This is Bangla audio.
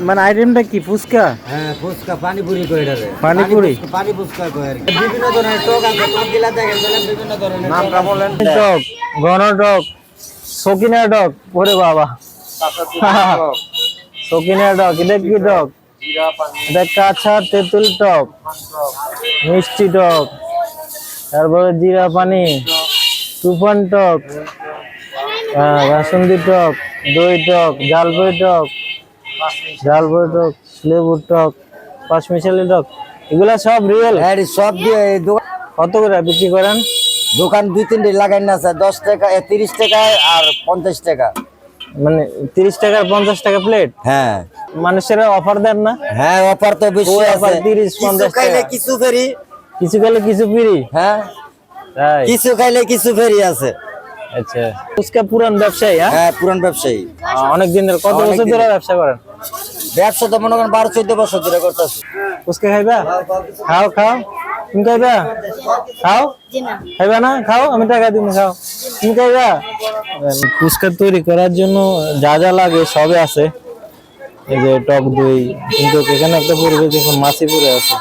মানে আইটেমটা কি ফুচকা? হ্যাঁ ফুচকা পানিপুরি কই এটা রে। পানিপুরি? পানি ফুচকা কই আর কি। বিভিন্ন ধরনের টক আছে, টক গিলা দেখেন তাহলে বিভিন্ন ধরনের নামটা বলেন। টক, ঘন টক, সকিনা টক, ওরে বাবা সকিনা টক, এটা কি টক? এটা কাঁচা তেঁতুল টক, মিষ্টি টক, তারপরে জিরা পানি, তুফান টক, বাসন্তী টক, দই টক, ঝালবই টক, লেবুর টক, পাঁচমিশালি টক, এগুলা সব রিয়েল? হ্যাঁ সব দিয়ে এই দোকান কত করে বিক্রি করেন? দোকান 2-3 লাগাই না স্যার, 10 টাকা 30 টাকা আর 50 টাকা। মানে 30 টাকা 50 টাকা প্লেট? হ্যাঁ মানুষেরা অফার দেন না? হ্যাঁ অফার তো বেশি আছে। 30-50 খাইলে টাকা, কিছু ফ্রি। কিছু খেলে কিছু ফ্রি? হ্যাঁ তাই? কিছু খাইলে কিছু ফ্রি আছে। আচ্ছা, ফুচকা পুরান ব্যবসায়ী? হ্যাঁ পুরান ব্যবসায়ী। অনেক দিন ধরে, কত বছর ধরে ব্যবসা করেন? ব্যবসা তো মনে করেন 12-14 বছর ধরে করতেছি। ফুচকা খাইবা? খাও খাও, তুমি খাইবা? খাও, খাইবা না? খাও, আমি টাকা দিব, খাও। তুমি খাইবা? ফুচকা তৈরি করার জন্য যা যা লাগে সবই আছে, এই যে টক দই, কিন্তু এখানে একটা পরিবেশ দেখুন মাছি পড়ে আছে।